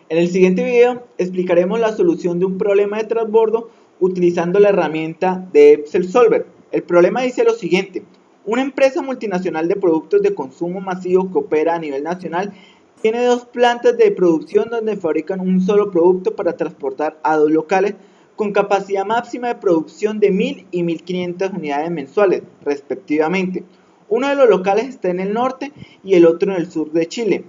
En el siguiente video explicaremos la solución de un problema de transbordo utilizando la herramienta de Excel Solver. El problema dice lo siguiente: una empresa multinacional de productos de consumo masivo que opera a nivel nacional tiene dos plantas de producción donde fabrican un solo producto para transportar a dos locales con capacidad máxima de producción de 1000 y 1500 unidades mensuales, respectivamente. Uno de los locales está en el norte y el otro en el sur de Chile.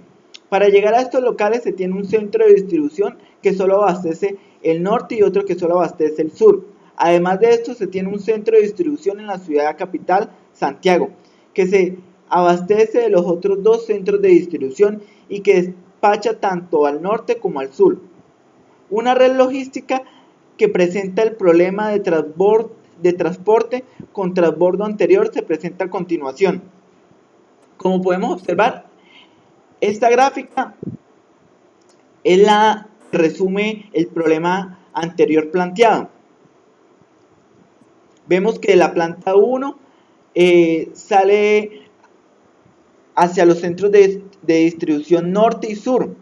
Para llegar a estos locales se tiene un centro de distribución que solo abastece el norte y otro que solo abastece el sur. Además de esto, se tiene un centro de distribución en la ciudad capital, Santiago, que se abastece de los otros dos centros de distribución y que despacha tanto al norte como al sur. Una red logística que presenta el problema de transporte con transbordo anterior se presenta a continuación. Como podemos observar, esta gráfica es la que resume el problema anterior planteado. Vemos que la planta 1 sale hacia los centros de distribución norte y sur,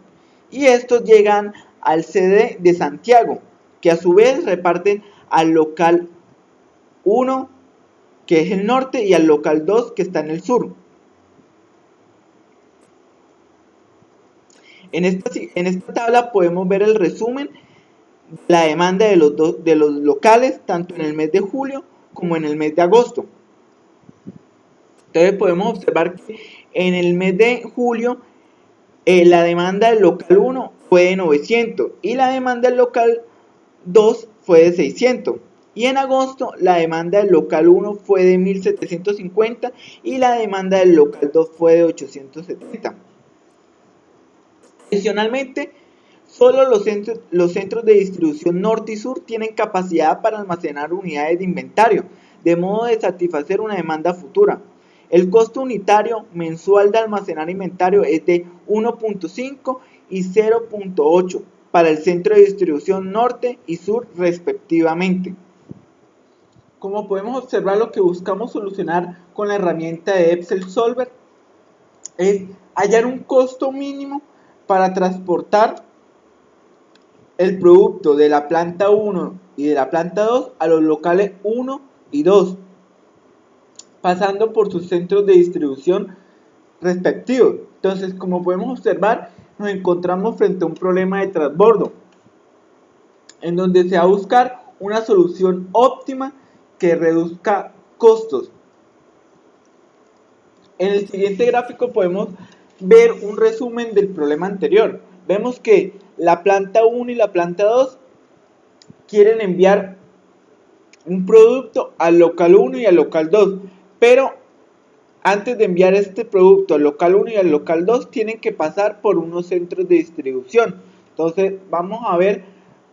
y estos llegan al CD de Santiago, que a su vez reparten al local 1, que es el norte, y al local 2, que está en el sur. En esta tabla podemos ver el resumen de la demanda de los locales, tanto en el mes de julio como en el mes de agosto. Entonces podemos observar que en el mes de julio la demanda del local 1 fue de 900 y la demanda del local 2 fue de 600. Y en agosto la demanda del local 1 fue de 1750 y la demanda del local 2 fue de 870. Adicionalmente, solo los centros de distribución norte y sur tienen capacidad para almacenar unidades de inventario, de modo de satisfacer una demanda futura. El costo unitario mensual de almacenar inventario es de 1.5 y 0.8 para el centro de distribución norte y sur respectivamente. Como podemos observar, lo que buscamos solucionar con la herramienta de Excel Solver es hallar un costo mínimo para transportar el producto de la planta 1 y de la planta 2 a los locales 1 y 2, pasando por sus centros de distribución respectivos. Entonces, como podemos observar, nos encontramos frente a un problema de transbordo, en donde se va a buscar una solución óptima que reduzca costos. En el siguiente gráfico podemos ver un resumen del problema anterior. Vemos que la planta 1 y la planta 2 quieren enviar un producto al local 1 y al local 2, pero antes de enviar este producto al local 1 y al local 2 tienen que pasar por unos centros de distribución. Entonces vamos a ver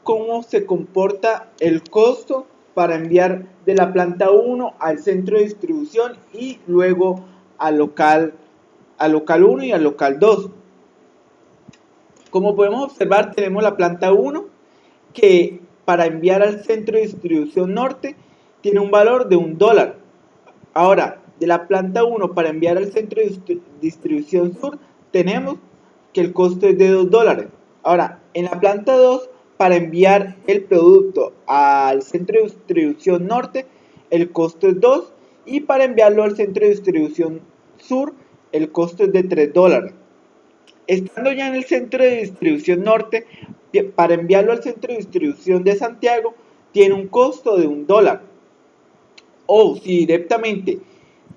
cómo se comporta el costo para enviar de la planta 1 al centro de distribución y luego al local 1 y al local 2. Como podemos observar, tenemos la planta 1 que para enviar al centro de distribución norte tiene un valor de $1. Ahora, de la planta 1 para enviar al centro de distribución sur tenemos que el costo es de $2. Ahora, en la planta 2 para enviar el producto al centro de distribución norte el costo es 2 y para enviarlo al centro de distribución sur el costo es de $3. Estando ya en el centro de distribución norte, para enviarlo al centro de distribución de Santiago tiene un costo de $1. O si directamente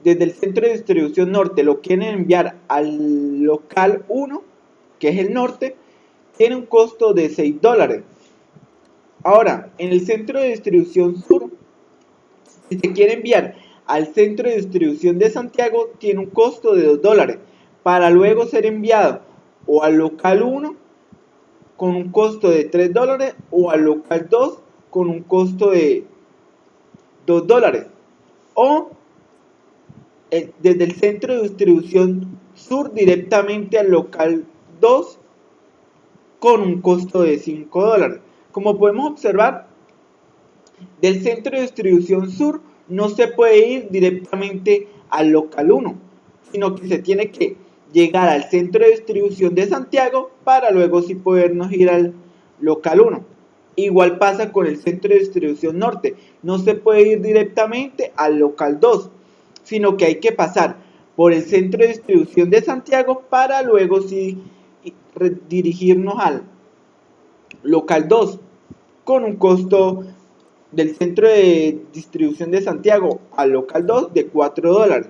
desde el centro de distribución norte lo quieren enviar al local 1, que es el norte, tiene un costo de $6. Ahora, en el centro de distribución sur, si se quiere enviar al centro de distribución de Santiago, tiene un costo de $2, para luego ser enviado o al local 1 con un costo de $3 o al local 2 con un costo de $2. O desde el centro de distribución sur directamente al local 2 con un costo de $5. Como podemos observar, del centro de distribución sur no se puede ir directamente al local 1, sino que se tiene que llegar al centro de distribución de Santiago para luego sí podernos ir al local 1. Igual pasa con el centro de distribución norte. No se puede ir directamente al local 2, sino que hay que pasar por el centro de distribución de Santiago para luego sí dirigirnos al local 2 con un costo del centro de distribución de Santiago al local 2 de $4.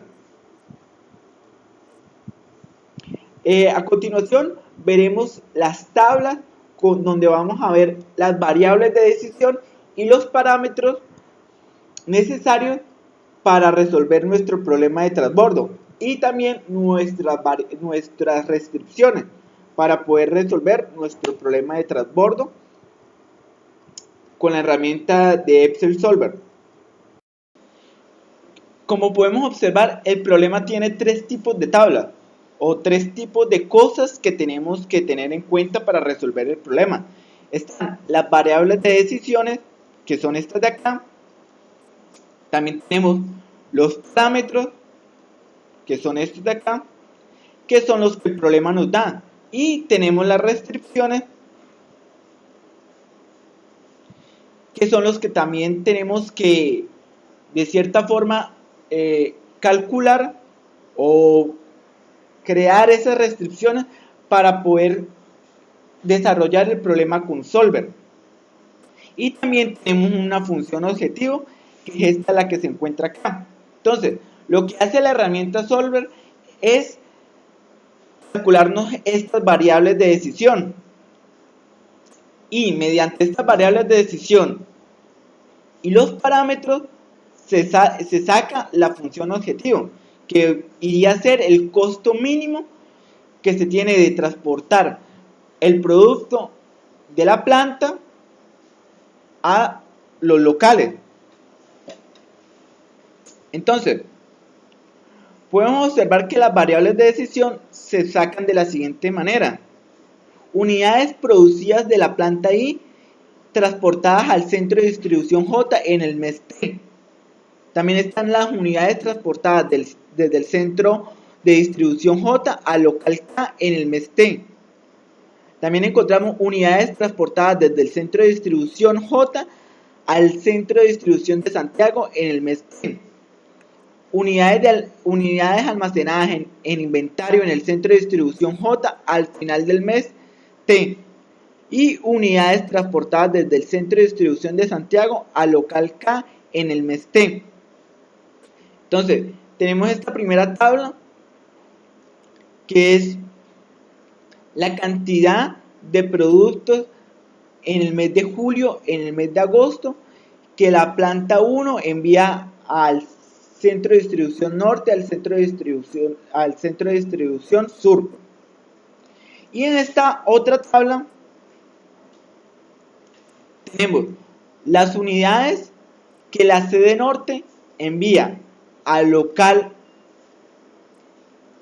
A continuación veremos las tablas donde vamos a ver las variables de decisión y los parámetros necesarios para resolver nuestro problema de transbordo y también nuestras restricciones para poder resolver nuestro problema de transbordo con la herramienta de Excel Solver. Como podemos observar, el problema tiene tres tipos de tablas o tres tipos de cosas que tenemos que tener en cuenta para resolver el problema. Están las variables de decisiones, que son estas de acá. También tenemos los parámetros, que son estos de acá, que son los que el problema nos da. Y tenemos las restricciones, que son los que también tenemos que, de cierta forma, calcular o crear esas restricciones para poder desarrollar el problema con Solver. Y también tenemos una función objetivo, que es esta la que se encuentra acá. Entonces, lo que hace la herramienta Solver es calcularnos estas variables de decisión. Y mediante estas variables de decisión y los parámetros se saca la función objetivo, que iría a ser el costo mínimo que se tiene de transportar el producto de la planta a los locales. Entonces, podemos observar que las variables de decisión se sacan de la siguiente manera: unidades producidas de la planta I transportadas al centro de distribución J en el mes T. También están las unidades transportadas desde el centro de distribución J al local K en el mes T. También encontramos unidades transportadas desde el centro de distribución J al centro de distribución de Santiago en el mes T. Unidades almacenadas en inventario en el centro de distribución J al final del mes T. Y unidades transportadas desde el centro de distribución de Santiago al local K en el mes T. Entonces, tenemos esta primera tabla, que es la cantidad de productos en el mes de julio, en el mes de agosto, que la planta 1 envía al centro de distribución norte, al centro de distribución sur. Y en esta otra tabla tenemos las unidades que la sede norte envía al local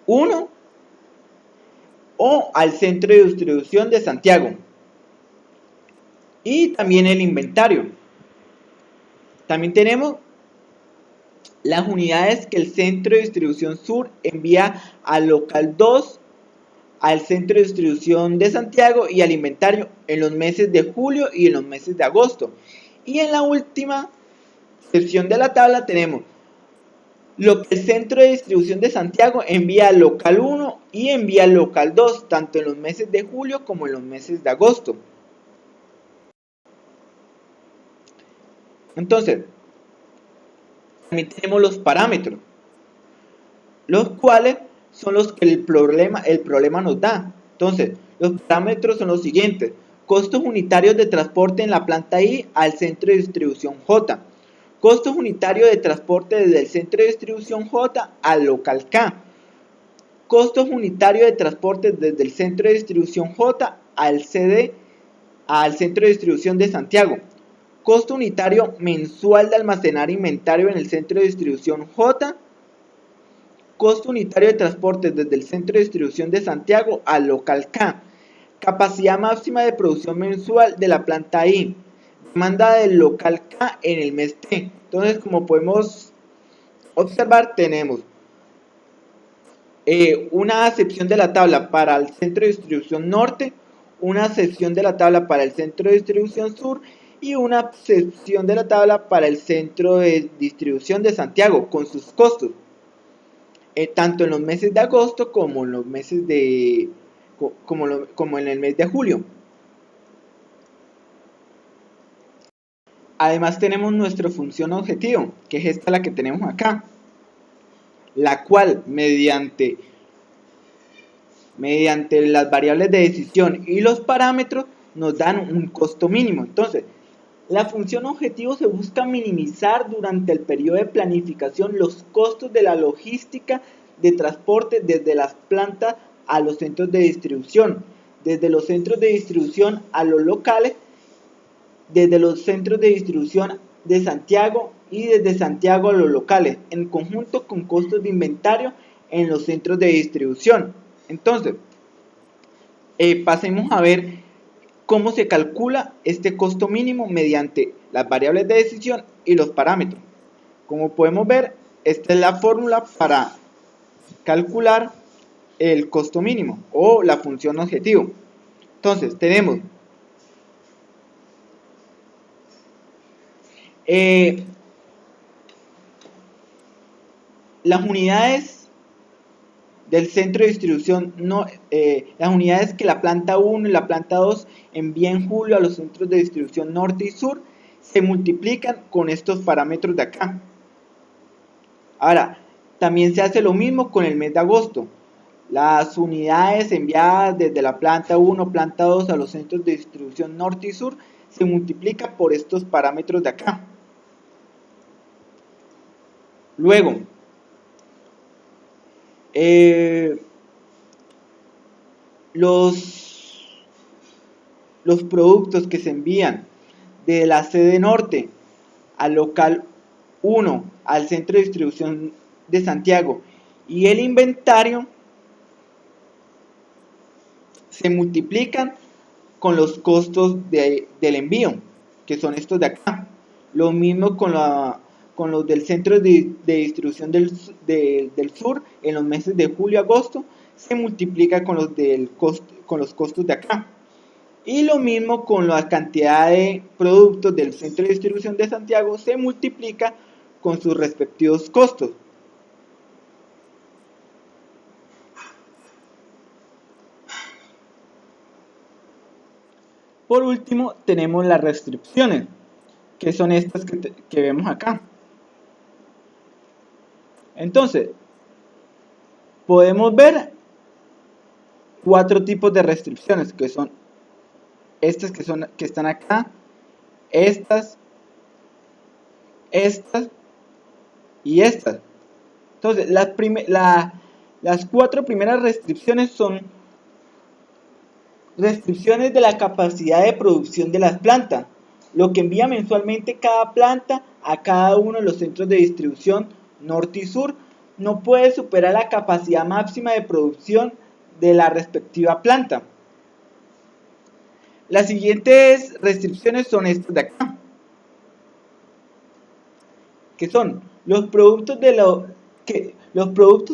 1 o al centro de distribución de Santiago. Y también el inventario. También tenemos las unidades que el centro de distribución sur envía al local 2, al centro de distribución de Santiago y al inventario en los meses de julio y en los meses de agosto. Y en la última sección de la tabla tenemos lo que el centro de distribución de Santiago envía al local 1 y envía al local 2, tanto en los meses de julio como en los meses de agosto. Entonces, también tenemos los parámetros, los cuales son los que el problema nos da. Entonces, los parámetros son los siguientes: costos unitarios de transporte en la planta I al centro de distribución J, costos unitarios de transporte desde el centro de distribución J al local K, costos unitarios de transporte desde el centro de distribución J al CD, al centro de distribución de Santiago, costo unitario mensual de almacenar inventario en el centro de distribución J, costo unitario de transporte desde el centro de distribución de Santiago al local K, capacidad máxima de producción mensual de la planta I, demanda del local K en el mes T. Entonces, como podemos observar, tenemos una sección de la tabla para el centro de distribución norte, una sección de la tabla para el centro de distribución sur y una sección de la tabla para el centro de distribución de Santiago con sus costos, tanto en los meses de agosto como en los meses de como en el mes de julio. Además tenemos nuestra función objetivo, que es esta la que tenemos acá, la cual mediante las variables de decisión y los parámetros nos dan un costo mínimo. Entonces, la función objetivo se busca minimizar durante el periodo de planificación los costos de la logística de transporte desde las plantas a los centros de distribución, desde los centros de distribución a los locales, desde los centros de distribución de Santiago y desde Santiago a los locales, en conjunto con costos de inventario en los centros de distribución. Entonces, pasemos a ver cómo se calcula este costo mínimo mediante las variables de decisión y los parámetros. Como podemos ver, esta es la fórmula para calcular el costo mínimo o la función objetivo. Entonces, tenemos las unidades del centro de distribución, las unidades que la planta 1 y la planta 2 envía en julio a los centros de distribución norte y sur, se multiplican con estos parámetros de acá. Ahora, también se hace lo mismo con el mes de agosto. Las unidades enviadas desde la planta 1, planta 2 a los centros de distribución norte y sur se multiplican por estos parámetros de acá. Luego, los productos que se envían de la sede norte al local 1 al centro de distribución de Santiago y el inventario se multiplican con los costos del envío, que son estos de acá. Lo mismo con los del centro de distribución del sur en los meses de julio y agosto, se multiplica con los costos de acá. Y lo mismo con la cantidad de productos del centro de distribución de Santiago, se multiplica con sus respectivos costos. Por último, tenemos las restricciones, que son estas que vemos acá. Entonces, podemos ver 4 tipos de restricciones, que son estas que están acá, estas y estas. Entonces, las 4 primeras restricciones son restricciones de la capacidad de producción de las plantas, lo que envía mensualmente cada planta a cada uno de los centros de distribución norte y sur no puede superar la capacidad máxima de producción de la respectiva planta. Las siguientes restricciones son estas de acá, que son los productos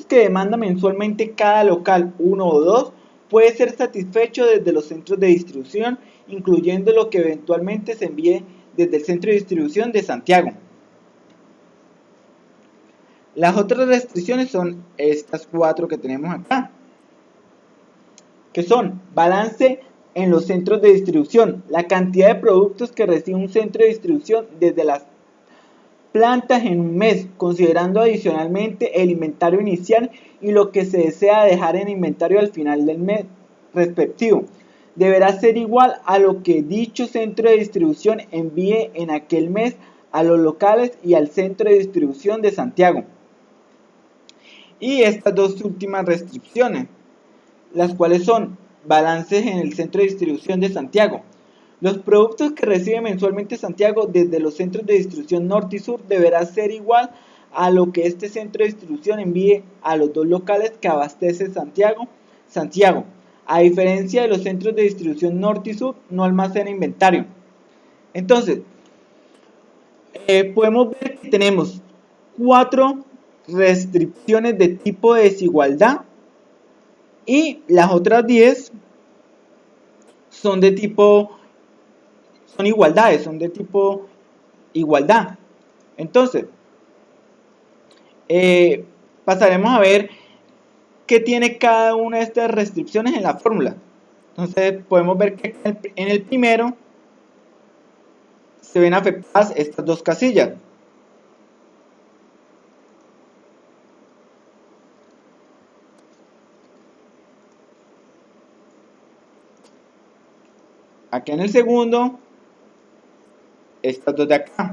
que demanda mensualmente cada local 1 o 2 puede ser satisfecho desde los centros de distribución, incluyendo lo que eventualmente se envíe desde el centro de distribución de Santiago. Las otras restricciones son estas 4 que tenemos acá, que son balance en los centros de distribución, la cantidad de productos que recibe un centro de distribución desde las plantas en un mes, considerando adicionalmente el inventario inicial y lo que se desea dejar en inventario al final del mes respectivo. Deberá ser igual a lo que dicho centro de distribución envíe en aquel mes a los locales y al centro de distribución de Santiago. Y estas dos últimas restricciones, las cuales son balances en el centro de distribución de Santiago. Los productos que recibe mensualmente Santiago desde los centros de distribución norte y sur deberá ser igual a lo que este centro de distribución envíe a los dos locales que abastece Santiago. A diferencia de los centros de distribución norte y sur, no almacena inventario. Entonces, podemos ver que tenemos 4 restricciones de tipo de desigualdad Y las otras 10 son de tipo, son igualdades, son de tipo igualdad. Entonces, pasaremos a ver qué tiene cada una de estas restricciones en la fórmula. Entonces, podemos ver que en el primero se ven afectadas estas dos casillas. Aquí en el segundo, estas dos de acá.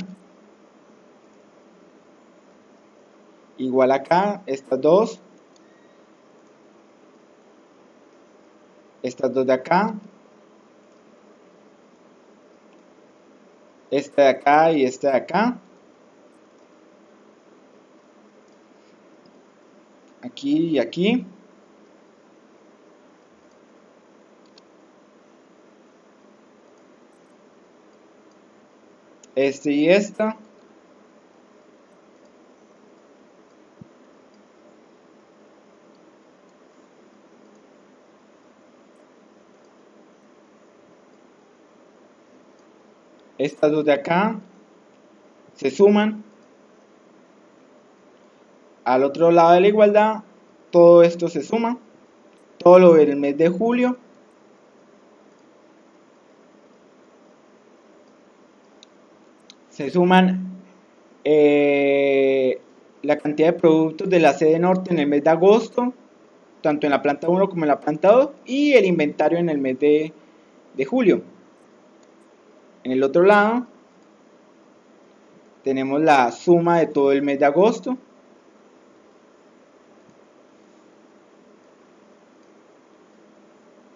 Igual acá, estas dos de acá, esta de acá y esta de acá, aquí y aquí, este y esta, estas dos de acá se suman. Al otro lado de la igualdad, todo esto se suma, todo lo del mes de julio se suman la cantidad de productos de la sede norte en el mes de agosto, tanto en la planta 1 como en la planta 2, y el inventario en el mes de julio. En el otro lado tenemos la suma de todo el mes de agosto,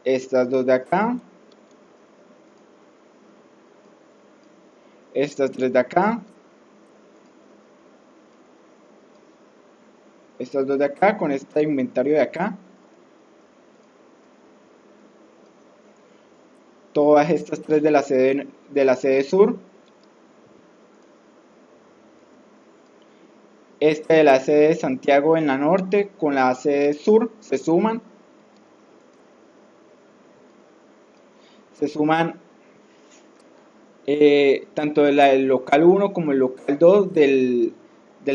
estas dos de acá, estas tres de acá, estas dos de acá con este inventario de acá, todas estas tres de la sede sur, esta de la sede de Santiago en la norte con la sede sur se suman tanto del local 1 como el local 2 del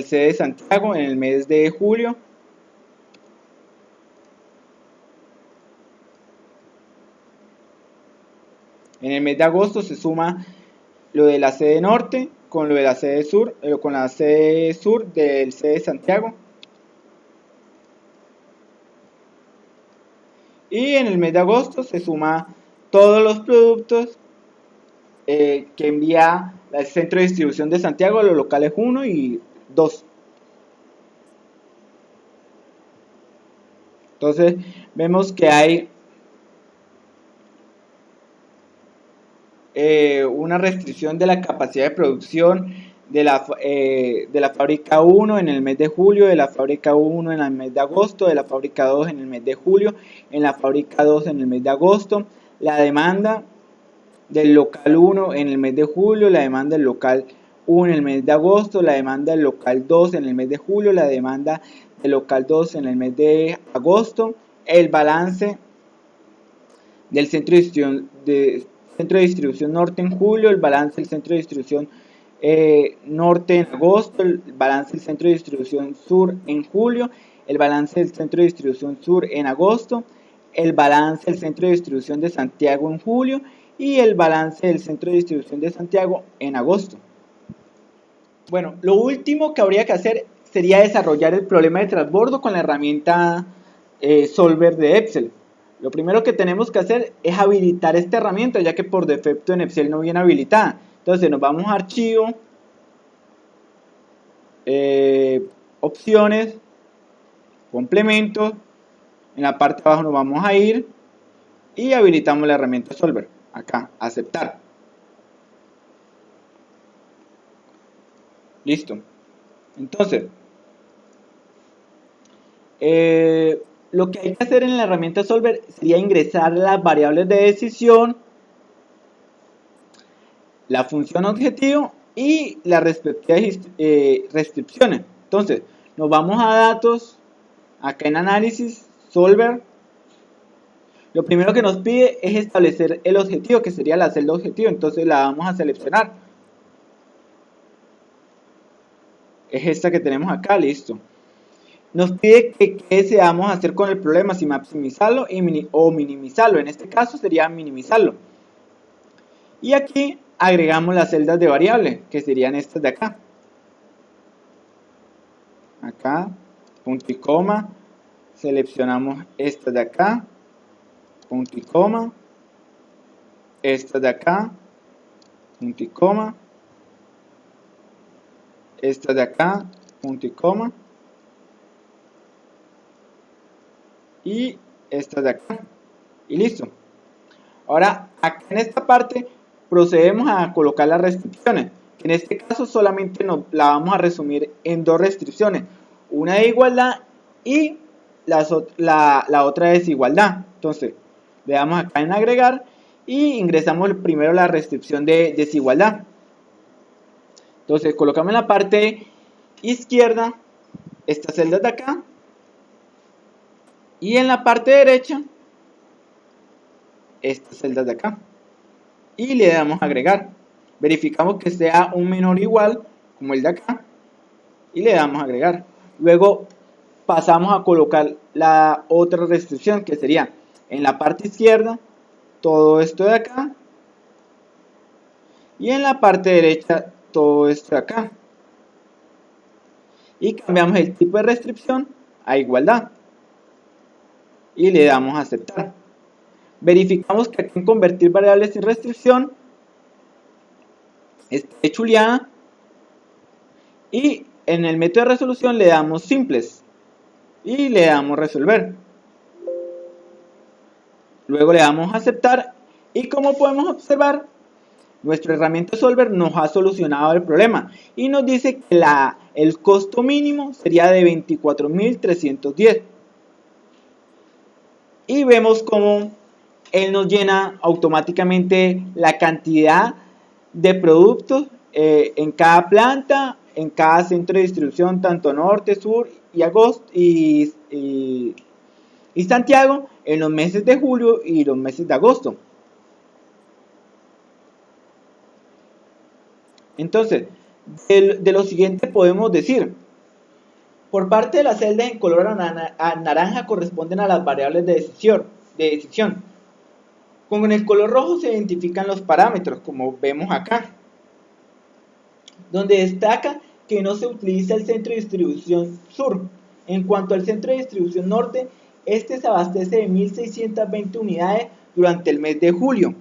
sede de Santiago en el mes de julio. En el mes de agosto se suma lo de la sede norte con lo de la sede sur, con la sede sur del sede de Santiago. Y en el mes de agosto se suma todos los productos que envía el centro de distribución de Santiago a los locales 1 y 2. Entonces vemos que hay una restricción de la capacidad de producción de la fábrica 1 en el mes de julio, de la fábrica 1 en el mes de agosto, de la fábrica 2 en el mes de julio, en la fábrica 2 en el mes de agosto, la demanda del local 1 en el mes de julio, la demanda del local 1 en el mes de agosto, la demanda del local 2 en el mes de julio, la demanda del local 2 en el mes de agosto, el balance del centro de distribución norte en julio, el balance del centro de distribución norte en agosto, el balance del centro de distribución sur en julio, el balance del centro de distribución sur en agosto, el balance del centro de distribución de Santiago en julio y el balance del centro de distribución de Santiago en agosto. Bueno, lo último que habría que hacer sería desarrollar el problema de transbordo con la herramienta Solver de Excel. Lo primero que tenemos que hacer es habilitar esta herramienta, ya que por defecto en Excel no viene habilitada. Entonces nos vamos a archivo, opciones, complementos, en la parte de abajo nos vamos a ir y habilitamos la herramienta Solver. Acá, aceptar. Listo. Entonces, lo que hay que hacer en la herramienta Solver sería ingresar las variables de decisión, la función objetivo y las respectivas restricciones. Entonces, nos vamos a datos, acá en análisis, Solver, Lo primero que nos pide es establecer el objetivo, que sería la celda objetivo. Entonces la vamos a seleccionar. Es esta que tenemos acá, listo. Nos pide que qué deseamos hacer con el problema, si maximizarlo o minimizarlo. En este caso sería minimizarlo. Y aquí agregamos las celdas de variable, que serían estas de acá. Acá, punto y coma. Seleccionamos estas de acá, punto y coma. Estas de acá, punto y coma. Estas de acá, punto y coma. Y estas de acá. Y listo. Ahora, acá en esta parte procedemos a colocar las restricciones. En este caso solamente la vamos a resumir en dos restricciones. Una de igualdad y la otra de desigualdad. Entonces, le damos acá en agregar y ingresamos primero la restricción de desigualdad. Entonces, colocamos en la parte izquierda estas celdas de acá y en la parte derecha estas celdas de acá y le damos a agregar. Verificamos que sea un menor o igual como el de acá y le damos a agregar. Luego pasamos a colocar la otra restricción, que sería en la parte izquierda todo esto de acá y en la parte derecha todo esto de acá, y cambiamos el tipo de restricción a igualdad y le damos a aceptar. Verificamos que aquí en convertir variables sin restricción esté chuleada y en el método de resolución le damos simples y le damos resolver. Luego le damos a aceptar y como podemos observar, nuestra herramienta Solver nos ha solucionado el problema y nos dice que el costo mínimo sería de 24.310. Y vemos cómo él nos llena automáticamente la cantidad de productos en cada planta, en cada centro de distribución, tanto norte, sur y agosto y Santiago, en los meses de julio y los meses de agosto. Entonces, de lo siguiente podemos decir: por parte de las celdas en color naranja corresponden a las variables de decisión. Con el color rojo se identifican los parámetros, como vemos acá, donde destaca que no se utiliza el centro de distribución sur. En cuanto al centro de distribución norte, este se abastece de 1.620 unidades durante el mes de julio,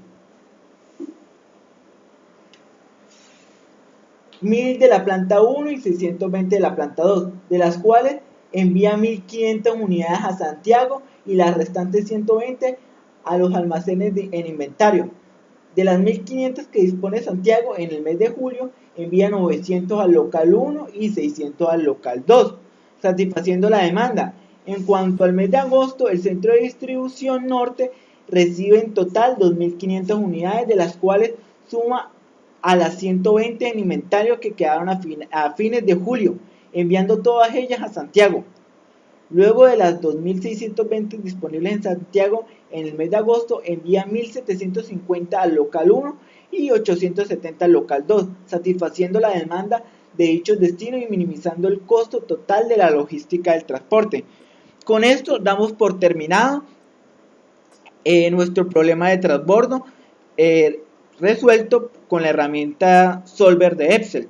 1.000 de la planta 1 y 620 de la planta 2, de las cuales envía 1.500 unidades a Santiago y las restantes 120 a los almacenes en inventario. De las 1.500 que dispone Santiago en el mes de julio, envía 900 al local 1 y 600 al local 2, satisfaciendo la demanda. En cuanto al mes de agosto, el centro de distribución norte recibe en total 2.500 unidades, de las cuales suma a las 120 en inventario que quedaron a fines de julio, enviando todas ellas a Santiago. Luego de las 2.620 disponibles en Santiago en el mes de agosto, envía 1.750 al local 1 y 870 al local 2, satisfaciendo la demanda de dichos destinos y minimizando el costo total de la logística del transporte. Con esto damos por terminado nuestro problema de transbordo resuelto con la herramienta Solver de Excel.